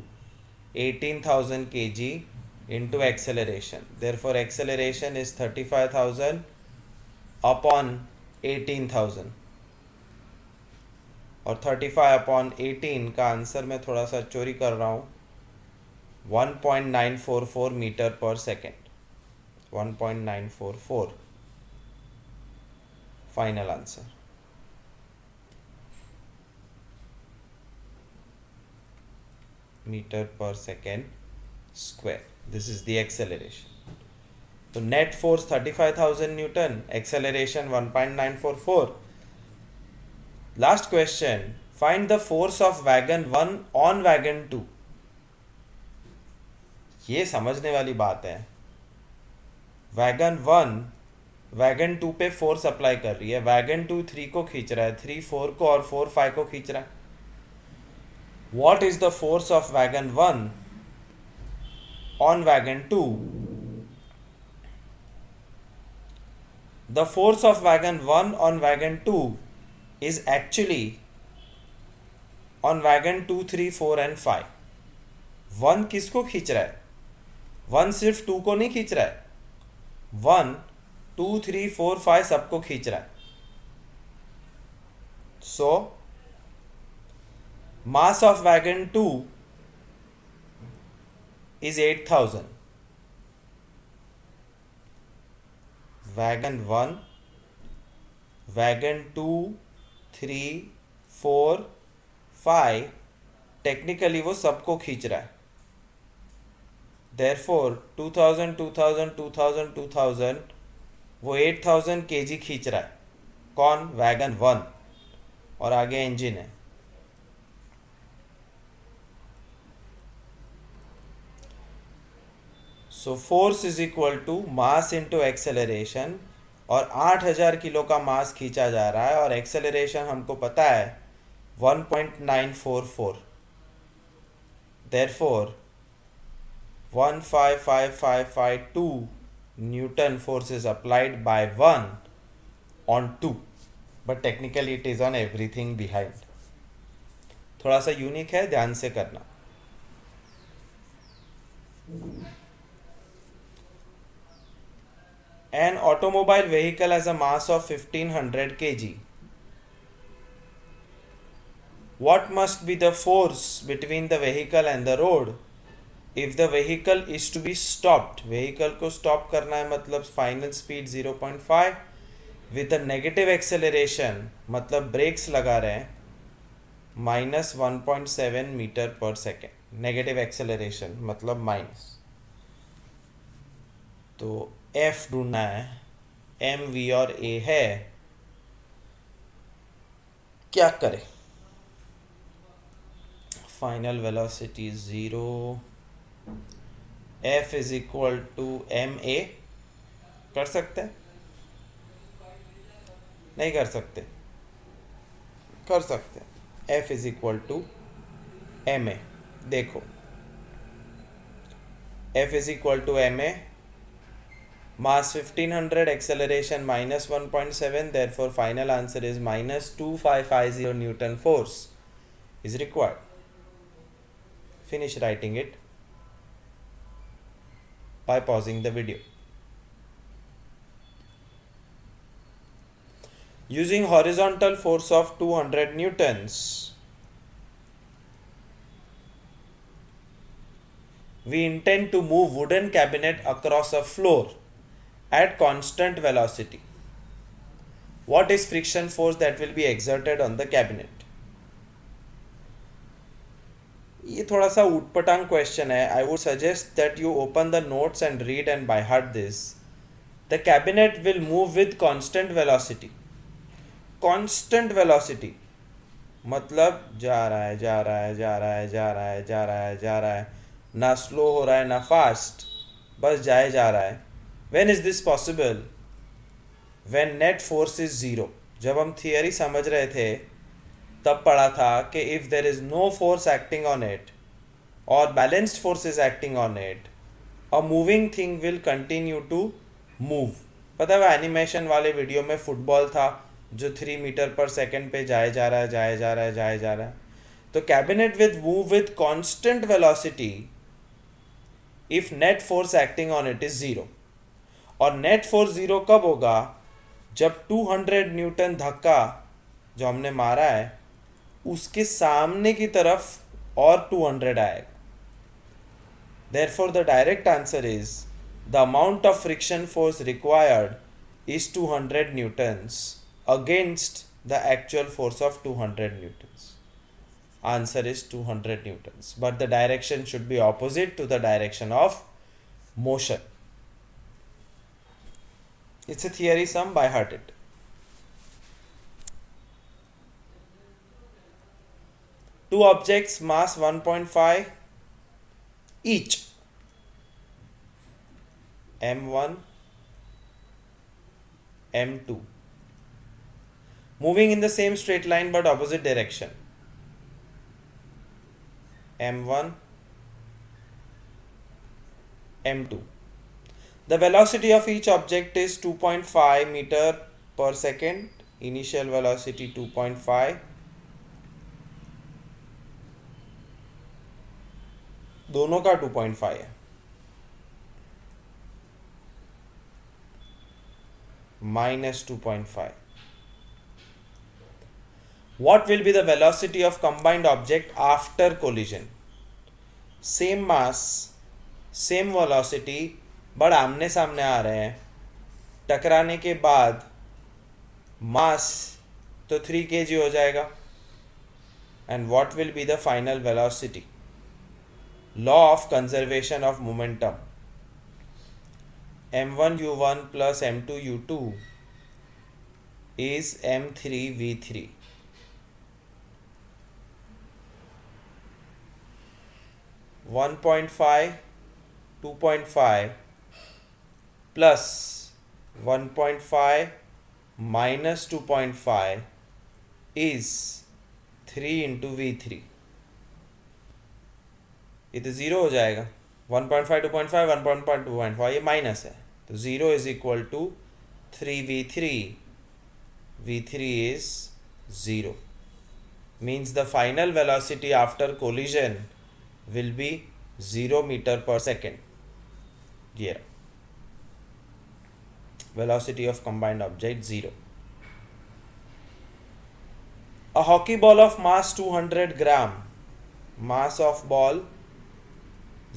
18,000 kg into acceleration. Therefore acceleration is 35,000 upon 18,000, और 35/18 का आंसर मैं थोड़ा सा चोरी कर रहा हूँ, 1.944 metre per second. 1.944 final answer. Metre per second square. This is the acceleration. तो net force 35,000 newton, acceleration 1.944. Last question, find the force of wagon 1 on wagon 2. ये समझने वाली बात है. वैगन 1 वैगन 2 पे फोर्स अप्लाई कर रही है. वैगन 2 3 को खींच रहा है, 3 4 को, और 4 5 को खींच रहा है. What is the force of wagon 1 on wagon 2? The force of wagon 1 on wagon 2 is actually on wagon 2, 3, 4 and 5. 1 किसको खींच रहा है? 1 सिर्फ 2 को नहीं खींच रहा है. 1 2 3 4 5 सबको खींच रहा है. So mass of wagon 2 is 8,000. Wagon 1, wagon 2, 3, 4, 5 technically वो सबको खींच रहा है. Therefore 2000 2000 2000 2000 वो 8,000 kg खींच रहा है. कौन? वैगन 1. और आगे इंजन है. So force is equal to mass into acceleration, और 8,000 किलो का मास खींचा जा रहा है और एक्सेलरेशन हमको पता है 1.944. Therefore 1555552 Newton force is applied by 1 on 2, but technically it is on everything behind. थोड़ा सा यूनिक है, ध्यान से करना. An automobile vehicle has a mass of 1500 kg. What must be the force between the vehicle and the road if the vehicle is to be stopped? Vehicle को stop करना है, मतलब final speed 0.5 with a negative acceleration, मतलब brakes लगा रहे हैं, -1.7 metre per second. Negative acceleration मतलब minus. तो F ढूंढना है. M, V और A है. क्या करें? Final velocity 0. F is equal to ma. कर सकते हैं? नहीं कर सकते. कर सकते हैं। F is equal to M a. देखो F is equal to M a, mass 1500, acceleration minus 1.7, therefore final answer is minus 2550 Newton force is required. Finish writing it by pausing the video. Using horizontal force of 200 newtons, we intend to move wooden cabinet across a floor at constant velocity. What is friction force that will be exerted on the cabinet? ये थोड़ा सा ऊटपटांग question है. I would suggest that you open the notes and read and by heart this. The cabinet will move with constant velocity. Constant velocity मतलब जा रहा है जा रहा है जा रहा है जा रहा है जा रहा है जा रहा है, ना स्लो हो रहा है ना फास्ट, बस जाए जा रहा है. When is this possible? When net force is zero. जब हम थियरी समझ रहे थे तब पढ़ा था कि if there is no force acting on it or balanced force is acting on it, a moving thing will continue to move. पता है एनिमेशन वाले वीडियो में फुटबॉल था जो 3 मीटर पर सेकेंड पे जाए जा रहा है जाए जा रहा है जाए जा रहा है. तो cabinet with move with constant velocity if net force acting on it is zero. और नेट फोर्स जीरो कब होगा? जब 200 न्यूटन धक्का जो हमने मारा है उसके सामने की तरफ और 200 आएगा. Therefore, the direct answer is the amount of friction force required is 200 newtons against the actual force of 200 newtons. Answer is 200 newtons, but the direction should be opposite to the direction of motion. It's a theory sum, by heart it. Two objects mass 1.5 each, m1 m2, moving in the same straight line but opposite direction. m1 m2. The velocity of each object is 2.5 meter per second. Initial velocity 2.5. दोनों का 2.5 है. minus 2.5. What will be the velocity of combined object after collision? Same mass, same velocity, but आमने सामने आ रहे हैं. टकराने के बाद मास तो 3 kg हो जाएगा. And what will be the final velocity? Law of conservation of momentum. m1 u1 plus m2 u2 is m3 v3. One 2.5 plus 1.5 minus 2.5 is 3 into v3. ये तो ज़ीरो हो जाएगा. 1.5 2.5 1.5 2.5 ये माइनस है तो 0 is equal to 3v3. v3 is 0. Means the final velocity after collision will be 0 meter per second. Yeah. Velocity of combined object 0. A hockey ball of mass 200 gram. Mass of ball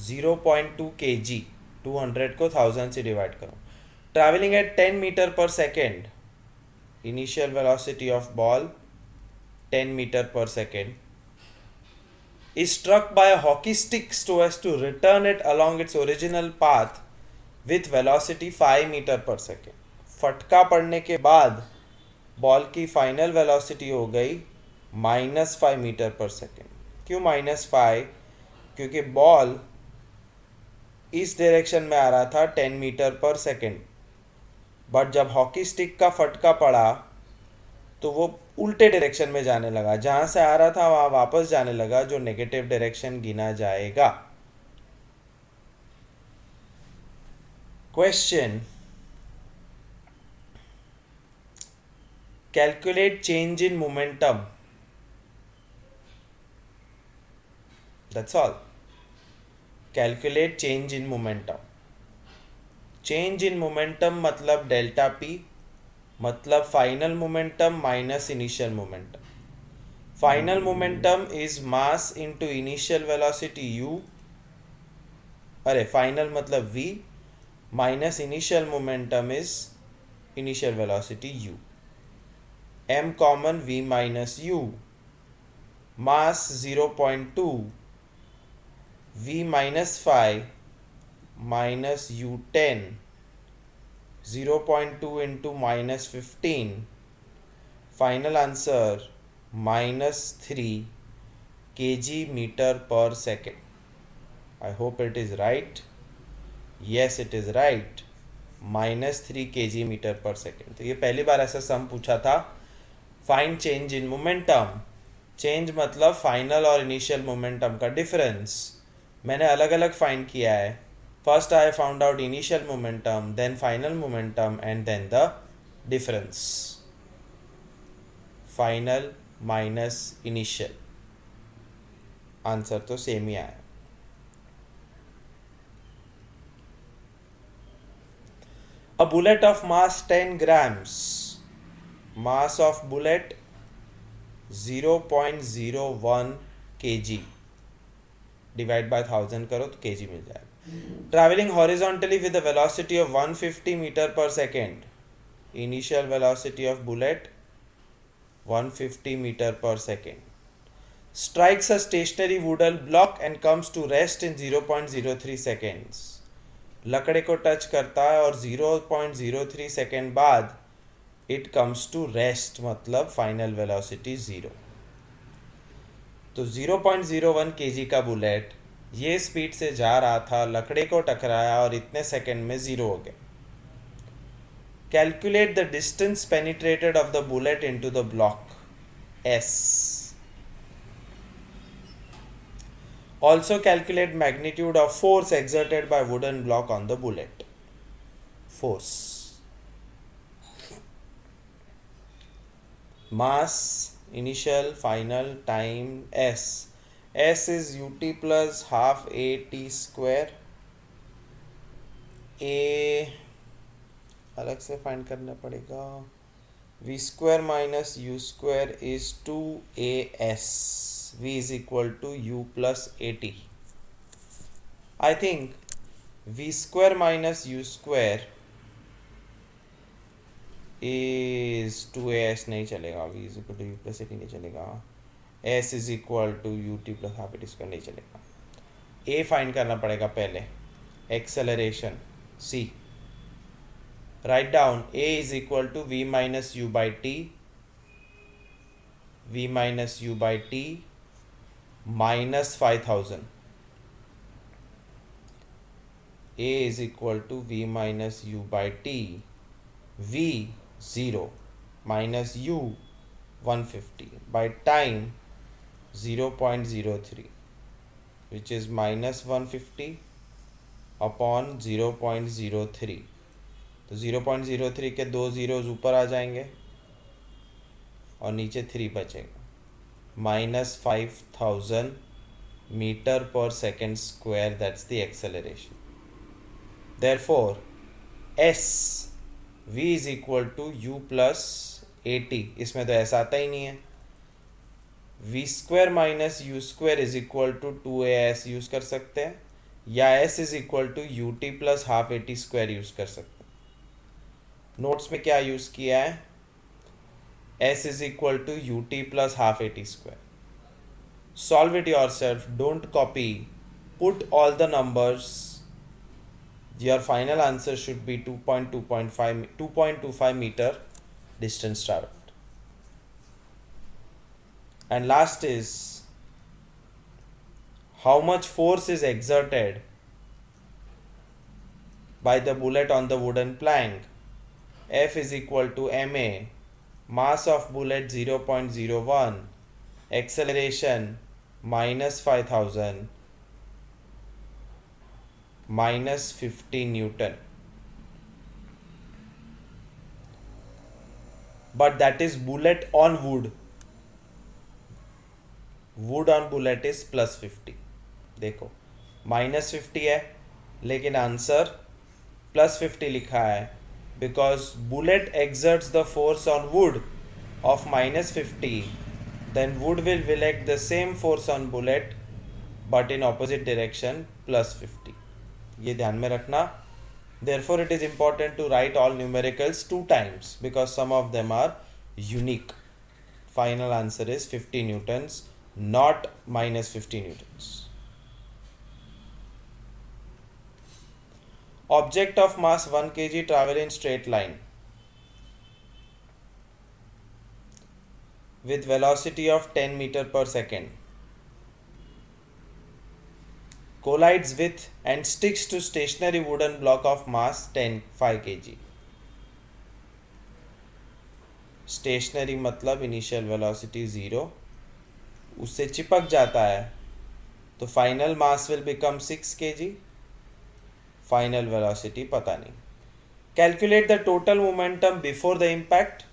0.2 kg. 200 को 1000 से divide करो. Traveling at 10 meter per second. Initial velocity of ball 10 meter per second. Is struck by a hockey stick so as to return it along its original path with velocity 5 meter per second. फटका पड़ने के बाद ball की final velocity हो गई -5 metre per second. क्यों -5? क्योंकि ball इस डायरेक्शन में आ रहा था 10 मीटर पर सेकेंड, बट जब हॉकी स्टिक का फटका पड़ा तो वो उल्टे डायरेक्शन में जाने लगा, जहां से आ रहा था वहां वापस जाने लगा, जो नेगेटिव डायरेक्शन गिना जाएगा। Question, calculate change in momentum, that's all. Calculate change in momentum. Change in momentum मतलब डेल्टा पी, मतलब final momentum minus initial momentum. Final momentum is mass into initial velocity u, अरे final मतलब v, minus initial momentum is initial velocity u। m common v minus u, mass 0.2, v minus 5 minus u10, 0.2 into minus 15, final answer -3 kg meter per second. I hope it is right. Yes, it is right. -3 kg meter per second. तो ये पहली बार ऐसा sum पूछा था। Find change in momentum. Change मतलब final और initial momentum का difference. मैंने अलग अलग फाइंड किया है। First I found out initial momentum, then final momentum and then the difference. Final minus initial, answer तो सेम ही आया। A bullet of mass 10 grams, mass of bullet 0.01 kg, divide by 1000 करो तो kg मिल जाएगा। Travelling horizontally with the velocity of 150 metre per second, initial velocity of bullet 150 metre per second, strikes a stationary wooden block and comes to rest in 0.03 seconds. लकड़े को touch करता है और 0.03 second बाद इट कम्स टू रेस्ट, मतलब final velocity 0। तो 0.01 kg का bullet ये स्पीड से जा रहा था, लकड़े को टकराया और इतने सेकेंड में 0 हो गया। Calculate the distance penetrated of the bullet into the block S. Also calculate magnitude of force exerted by wooden block on the bullet. Force. Mass, initial, final, time, S. S is ut plus half at square. A अलग से find करना पड़ेगा। v square minus u square is 2as. v is equal to u plus at. I think v square minus u square is 2as नहीं चलेगा, v is equal to u plus at नहीं चलेगा, s is equal to ut plus half at square नहीं चलेगा। a find करना पड़ेगा पहले, acceleration c। Write down a is equal to v minus u by t, v minus u by t minus 5000. a is equal to v minus u by t, v 0 minus u 150 by time 0.03, which is minus 150 upon 0.03। तो 0.03 के 2 zeros ऊपर आ जाएंगे और नीचे 3 बचेगा। -5000 metre per second square, that's the acceleration. Therefore s v is equal to u plus at। इसमें तो ऐसा आता ही नहीं है। v square minus u square is equal to 2as use कर सकते हैं, या s is equal to ut plus half at square use कर सकते हैं। नोट्स में क्या यूज किया है, s is equal to ut plus half at square. Solve it yourself, don't copy, put all the numbers. Your final answer should be 2.25 meter distance traveled. And last is, how much force is exerted by the bullet on the wooden plank? F is equal to ma mass of bullet 0.01, acceleration minus 5000, minus 50 Newton. But that is bullet on wood. Wood on bullet is plus 50. देखो minus 50 है लेकिन answer plus 50 लिखा है because bullet exerts the force on wood of minus 50, then wood will act the same force on bullet but in opposite direction plus 50. ये ध्यान में रखना. Therefore it is important to write all numericals 2 times because some of them are unique. Final answer is 50 newtons, not minus 50 newtons. Object of mass 1 kg travel in straight line with velocity of 10 meter per second, collides with and sticks to stationary wooden block of mass 5 kg. Stationery मतलब initial velocity 0, उससे चिपक जाता है तो final mass will become 6 kg. Final velocity पता नहीं. Calculate the total momentum before the impact,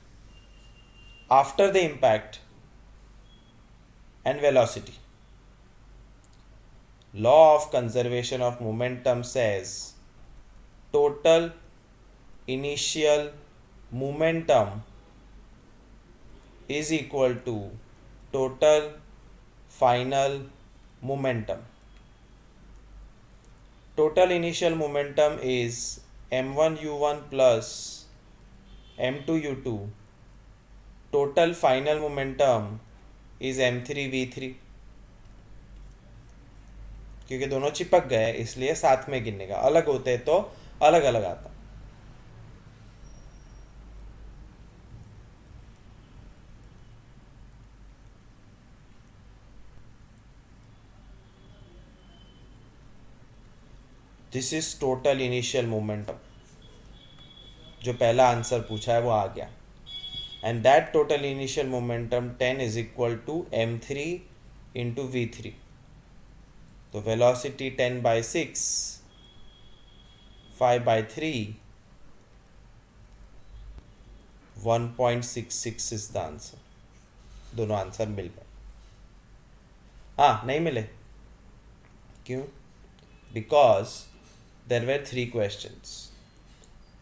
after the impact and velocity. Law of conservation of momentum says total initial momentum is equal to total final momentum. Total initial momentum is m1 u1 plus m2 u2. Total final momentum is m3 v3. क्योंकि दोनों चिपक गए इसलिए साथ में गिनने का, अलग होते तो अलग अलग आता. This is total initial momentum. जो पहला आंसर पूछा है वो आ गया. And that total initial momentum 10 is equal to m3 into v3. तो velocity 10 by 6, 5 by 3, 1.66 is the answer. दोनों आंसर मिल गए. हाँ, नहीं मिले क्यों? Because there were 3 questions.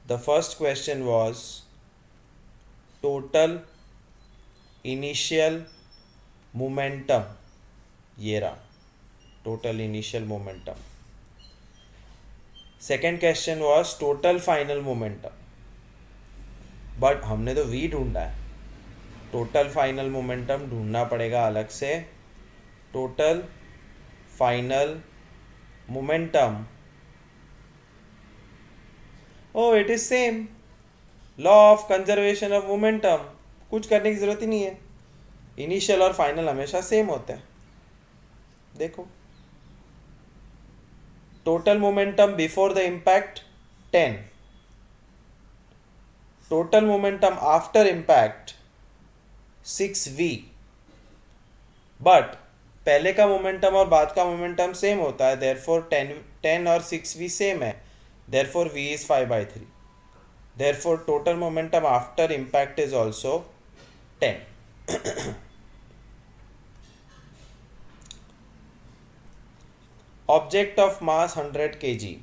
The first question was total initial momentum. ये रहा total initial momentum. Second question was total final momentum. But हमने तो v ढूंढा है. total final momentum ढूंढना पड़ेगा अलग से. total final momentum, oh it is same. law of conservation of momentum. कुछ करने की जरूरत ही नहीं है. इनिशियल और फाइनल हमेशा सेम होते हैं. देखो total momentum before the impact 10, total momentum after impact 6v. But पहले का मोमेंटम और बाद का मोमेंटम सेम होता है, देयरफॉर 10 और 6v सेम है, therefore v is 5 by 3. Therefore total momentum after impact is also 10. Object of mass 100 kg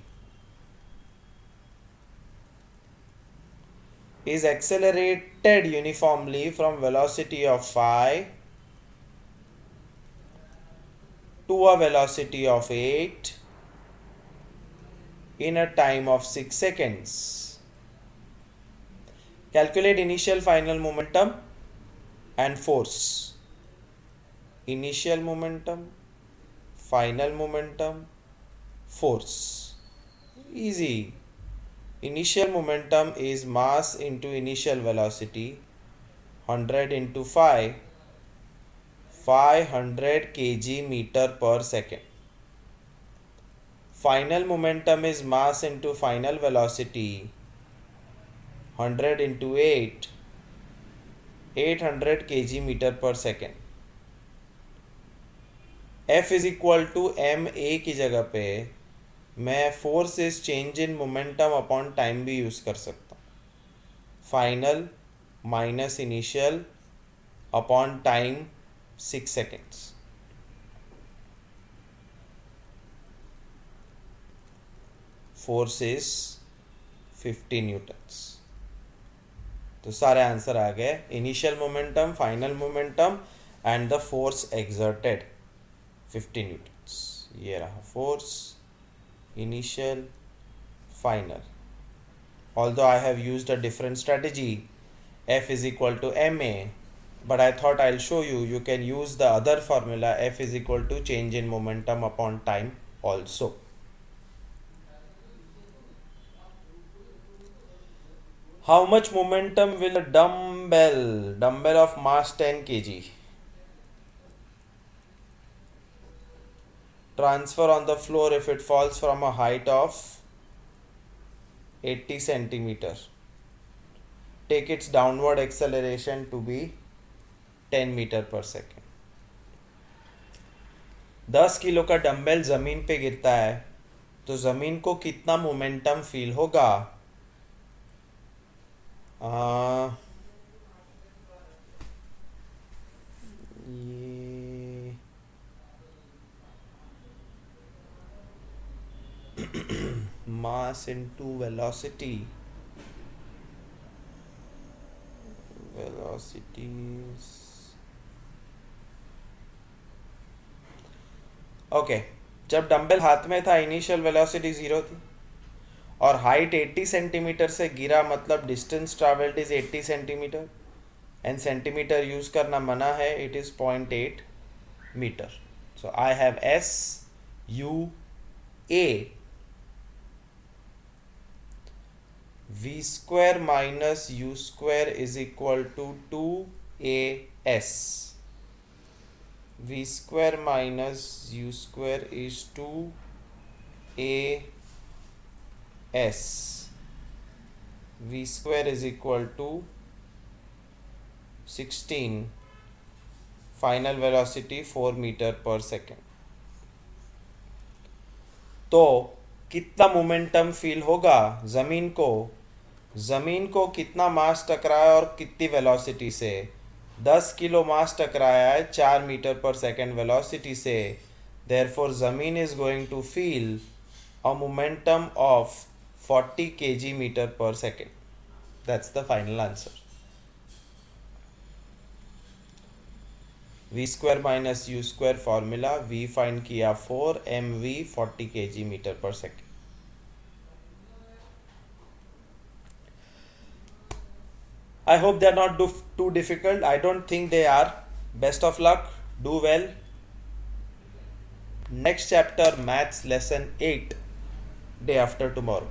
is accelerated uniformly from velocity of 5 to a velocity of 8 in a time of 6 seconds. Calculate initial final momentum and force. Initial momentum, final momentum, force. Easy. Initial momentum is mass into initial velocity, 100 into 5, 500 kg meter per second. Final momentum is mass into final velocity, 100 into 8, 800 kg metre per second. F is equal to M a की जगह पे मैं force is change in momentum upon time भी use कर सकता हूँ। Final minus initial upon time 6 seconds. Force is 50 newtons. तो सारे आंसर आ गए, initial momentum, final momentum and the force exerted 50 newtons. ये रहा force, initial, final. Although I have used a different strategy, F is equal to ma, but I thought I'll show you, you can use the other formula, F is equal to change in momentum upon time also. How much momentum will a dumbbell of mass 10 kg transfer on the floor if it falls from a height of 80 centimeter? Take its downward acceleration to be 10 metre per second. 10 kilo का dumbbell जमीन पे गिरता है तो जमीन को कितना momentum feel होगा? ये मास इनटू वेलोसिटी, ओके। जब डंबल हाथ में था इनिशियल वेलोसिटी 0 थी और हाइट 80 सेंटीमीटर से गिरा, मतलब distance travelled is 80 centimetre and centimetre use करना मना है, it is 0.8 metre. So I have s u a v square minus u square is equal to 2as. v square minus u square is 2as. v square is equal to 16, final velocity 4 meter per second. तो कितना momentum feel होगा जमीन को? जमीन को कितना मास टकराया और कितनी वेलोसिटी से? 10 किलो मास टकराया है 4 मीटर पर सेकेंड वेलोसिटी से, देयरफॉर जमीन is going to feel a momentum of 40 kg metre per second. That's the final answer. v square minus u square formula, v find किया 4, mv 40 kg metre per second. I hope they are not too difficult. I don't think they are. Best of luck. Do well. Next chapter, maths lesson 8, day after tomorrow.